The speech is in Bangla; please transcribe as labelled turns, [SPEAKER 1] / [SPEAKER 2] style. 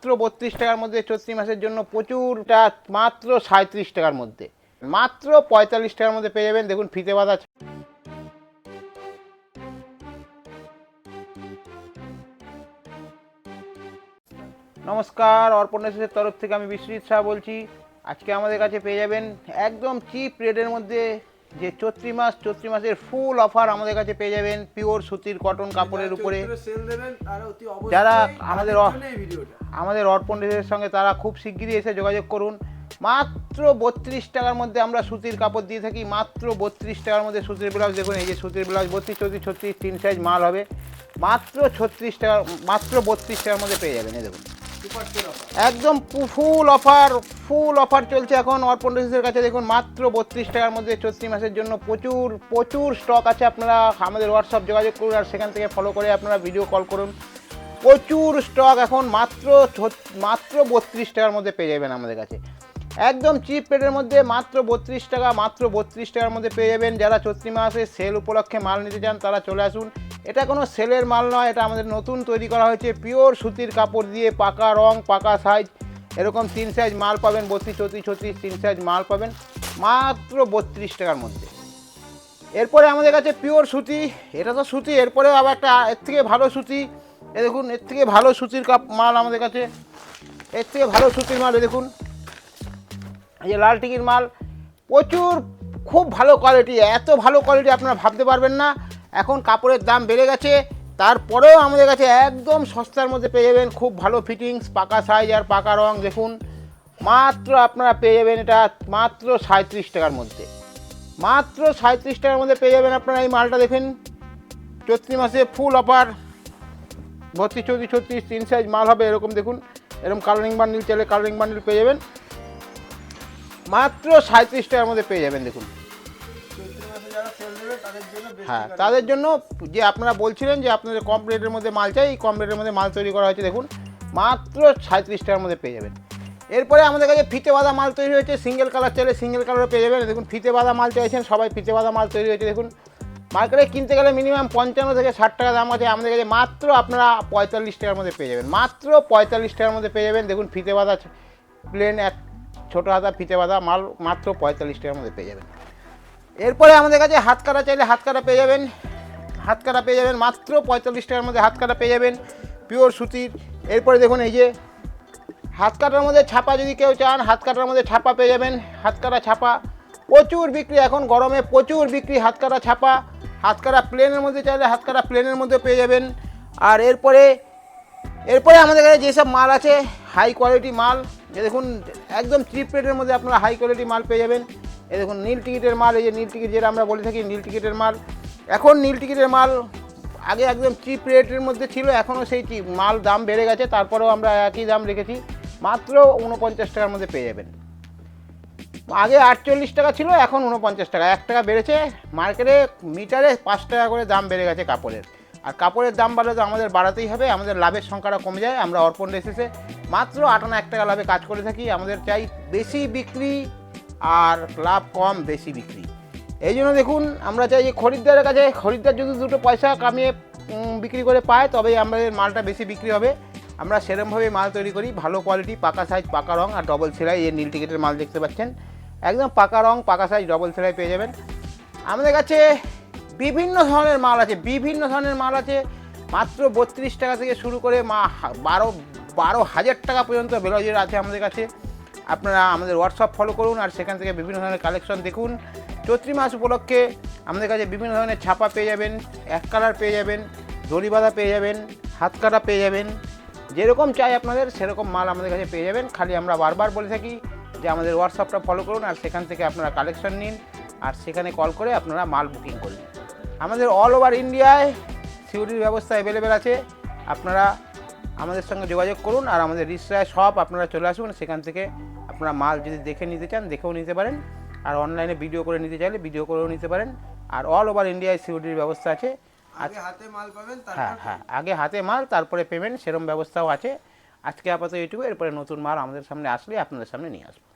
[SPEAKER 1] মাত্র 32 টাকার মধ্যে চৈত্রি মাসের জন্য প্রচুরটা, মাত্র 37 টাকার মধ্যে, মাত্র 45 টাকার মধ্যে পেয়ে যাবেন। দেখুন ফিতে বাঁধা। নমস্কার, অর্পণ এসেসের তরফ থেকে আমি বিশ্বজিৎ শাহ বলছি। আজকে আমাদের কাছে পেয়ে যাবেন একদম চিপ রেটের মধ্যে যে চৈত্রি মাসের ফুল অফার আমাদের কাছে পেয়ে যাবেন পিওর সুতির কটন কাপড়ের উপরে। যারা আমাদের অর্পণ এসেসের সঙ্গে তারা খুব শিগগিরই এসে যোগাযোগ করুন। মাত্র 32 টাকার মধ্যে আমরা সুতির কাপড় দিয়ে থাকি, মাত্র 32 টাকার মধ্যে সুতির ব্লাউজ। দেখুন এই যে সুতির ব্লাউজ 32, 34, 36 তিন সাইজ মাল হবে, মাত্র 36 টাকা, মাত্র 32 টাকার মধ্যে পেয়ে যাবেন। এই দেখুন একদম ফুল অফার চলছে এখন অর্পণ এসেসের কাছে। দেখুন মাত্র 32 টাকার মধ্যে চৈত্রি মাসের জন্য প্রচুর স্টক আছে। আপনারা আমাদের হোয়াটসঅ্যাপ যোগাযোগ করুন আর সেখান থেকে ফলো করে আপনারা ভিডিও কল করুন। প্রচুর স্টক এখন মাত্র 32 টাকার মধ্যে পেয়ে যাবেন আমাদের কাছে, একদম চিপ রেটের মধ্যে মাত্র 32 টাকা, মাত্র 32 টাকার মধ্যে পেয়ে যাবেন। যারা চৈত্রি মাসে সেল উপলক্ষে মাল নিতে চান তারা চলে আসুন। এটা কোনো সেলের মাল নয়, এটা আমাদের নতুন তৈরি করা হয়েছে পিওর সুতির কাপড় দিয়ে, পাকা রং, পাকা সাইজ, এরকম তিন সাইজ মাল পাবেন, 32, 34, 36 তিন সাইজ মাল পাবেন মাত্র 32 টাকার মধ্যে। এরপরে আমাদের কাছে পিওর সুতি, এটা তো সুতি, এরপরেও আবার একটা এর থেকে ভালো সুতি। এ দেখুন এর থেকে ভালো সুতির মাল আমাদের কাছে, এর থেকে ভালো সুতির মাল। এ দেখুন এই যে লাল টিকির মাল, প্রচুর খুব ভালো কোয়ালিটি, এত ভালো কোয়ালিটি আপনারা ভাবতে পারবেন না। এখন কাপড়ের দাম বেড়ে গেছে, তারপরেও আমাদের কাছে একদম সস্তার মধ্যে পেয়ে যাবেন খুব ভালো ফিটিংস, পাকা সাইজ আর পাকা রং। দেখুন মাত্র আপনারা পেয়ে যাবেন এটা মাত্র 37 টাকার মধ্যে, মাত্র 37 টাকার মধ্যে পেয়ে যাবেন আপনারা এই মালটা। দেখেন চৈত্রি মাসে ফুল অফার, 32, 34, 36 তিন সাইজ মাল হবে এরকম। দেখুন এরকম কালারিং বান্ডিল চাইলে কালারিং বান্ডিল পেয়ে যাবেন মাত্র 37 টাকার মধ্যে পেয়ে যাবেন। দেখুন হ্যাঁ, তাদের জন্য যে আপনারা বলছিলেন যে আপনাদের কম রেটের মধ্যে মাল চাই, এই কম রেটের মধ্যে মাল তৈরি করা হয়েছে। দেখুন মাত্র 37 টাকার মধ্যে পেয়ে যাবেন। এরপরে আমাদের কাছে ফিতে বাঁধা মাল তৈরি হয়েছে, সিঙ্গেল কালার চাইলে সিঙ্গেল কালারও পেয়ে যাবেন। দেখুন ফিতে বাঁধা মাল চাইছেন সবাই, ফিতে বাঁধা মাল তৈরি হয়েছে। দেখুন মার্কেটে কিনতে গেলে মিনিমাম 55 থেকে 60 টাকা দাম আছে, আমাদের কাছে মাত্র আপনারা 45 টাকার মধ্যে পেয়ে যাবেন, মাত্র 45 টাকার মধ্যে পেয়ে যাবেন। দেখুন ফিতে বাঁধা প্লেন এক ছোটো হাতা ফিতে বাঁধা মাল মাত্র 45 টাকার মধ্যে পেয়ে যাবেন। এরপরে আমাদের কাছে হাত কাটা চাইলে হাত কাটা পেয়ে যাবেন, হাত কাটা পেয়ে যাবেন মাত্র 45 টাকার মধ্যে হাত কাটা পেয়ে যাবেন পিওর সুতির। এরপরে দেখুন এই যে হাত কাটার মধ্যে ছাপা, যদি কেউ চান হাত কাটার মধ্যে ছাপা পেয়ে যাবেন। হাত কাটা ছাপা প্রচুর বিক্রি, এখন গরমে প্রচুর বিক্রি হাত কাটা ছাপা। হাত কাটা প্লেনের মধ্যে চাইলে হাত কাটা প্লেনের মধ্যে পেয়ে যাবেন। আর এরপরে আমাদের কাছে যেসব মাল আছে হাই কোয়ালিটি মাল, যে দেখুন একদম চিপ রেটের মধ্যে আপনারা হাই কোয়ালিটি মাল পেয়ে যাবেন। এই দেখুন নীল টিকিটের মাল, এই যে নীল টিকিট যেটা আমরা বলে থাকি নীল টিকিটের মাল। এখন নীল টিকিটের মাল আগে একদম চিপ রেটের মধ্যে ছিল, এখনও সেই মাল দাম বেড়ে গেছে, তারপরেও আমরা একই দাম রেখেছি, মাত্র 49 টাকার মধ্যে পেয়ে যাবেন। আগে 48 টাকা ছিল, এখন 49 টাকা, 1 টাকা বেড়েছে। মার্কেটে মিটারে 5 টাকা করে দাম বেড়ে গেছে কাপড়ের, আর কাপড়ের দাম বাড়লে তো আমাদের বাড়াতেই হবে, আমাদের লাভের সংখ্যাটা কমে যায়। আমরা অর্পণ এসেসে মাত্র 1 টাকা লাভে কাজ করে থাকি। আমাদের চাই বেশি বিক্রি আর লাভ কম, বেশি বিক্রি। এই জন্য দেখুন আমরা চাই যে খরিদ্দারের কাছে, খরিদ্দার যদি দুটো পয়সা কামিয়ে বিক্রি করে পায় তবেই আমাদের মালটা বেশি বিক্রি হবে। আমরা সেরকমভাবে মাল তৈরি করি, ভালো কোয়ালিটি, পাকা সাইজ, পাকা রং আর ডবল সেলাই। এই নীল টিকিটের মাল দেখতে পাচ্ছেন একদম পাকা রং, পাকা সাইজ, ডবল সেলাই পেয়ে যাবেন। আমাদের কাছে বিভিন্ন ধরনের মাল আছে, বিভিন্ন ধরনের মাল আছে, মাত্র 32 টাকা থেকে শুরু করে 12,000 টাকা পর্যন্ত ব্লাউজের আছে আমাদের কাছে। আপনারা আমাদের হোয়াটসঅ্যাপ ফলো করুন আর সেখান থেকে বিভিন্ন ধরনের কালেকশন দেখুন। চৈত্রি মাস উপলক্ষে আমাদের কাছে বিভিন্ন ধরনের ছাপা পেয়ে যাবেন, এক কালার পেয়ে যাবেন, দড়ি বাঁধা পেয়ে যাবেন, হাত কাটা পেয়ে যাবেন, যেরকম চাই আপনাদের সেরকম মাল আমাদের কাছে পেয়ে যাবেন। খালি আমরা বারবার বলে থাকি যে আমাদের হোয়াটসঅ্যাপটা ফলো করুন আর সেখান থেকে আপনারা কালেকশন নিন আর সেখানে কল করে আপনারা মাল বুকিং করুন। আমাদের অল ওভার ইন্ডিয়ায় সিকিউরিটির ব্যবস্থা অ্যাভেলেবেল আছে, আপনারা আমাদের সঙ্গে যোগাযোগ করুন আর আমাদের রিসরায় শপ আপনারা চলে আসুন, সেখান থেকে আপনারা মাল যদি দেখে নিতে চান দেখেও নিতে পারেন, আর অনলাইনে ভিডিও করে নিতে চাইলে ভিডিও করেও নিতে পারেন। আর অল ওভার ইন্ডিয়ায় সিকিউরিটির ব্যবস্থা আছে।
[SPEAKER 2] আগে হাতে মাল পাবেন,
[SPEAKER 1] হ্যাঁ, আগে হাতে মাল তারপরে পেমেন্ট, সেরকম ব্যবস্থাও আছে। আজকে আপাতত এইটুকু, এরপরে নতুন মাল আমাদের সামনে আসলে আপনাদের সামনে নিয়ে আসবো।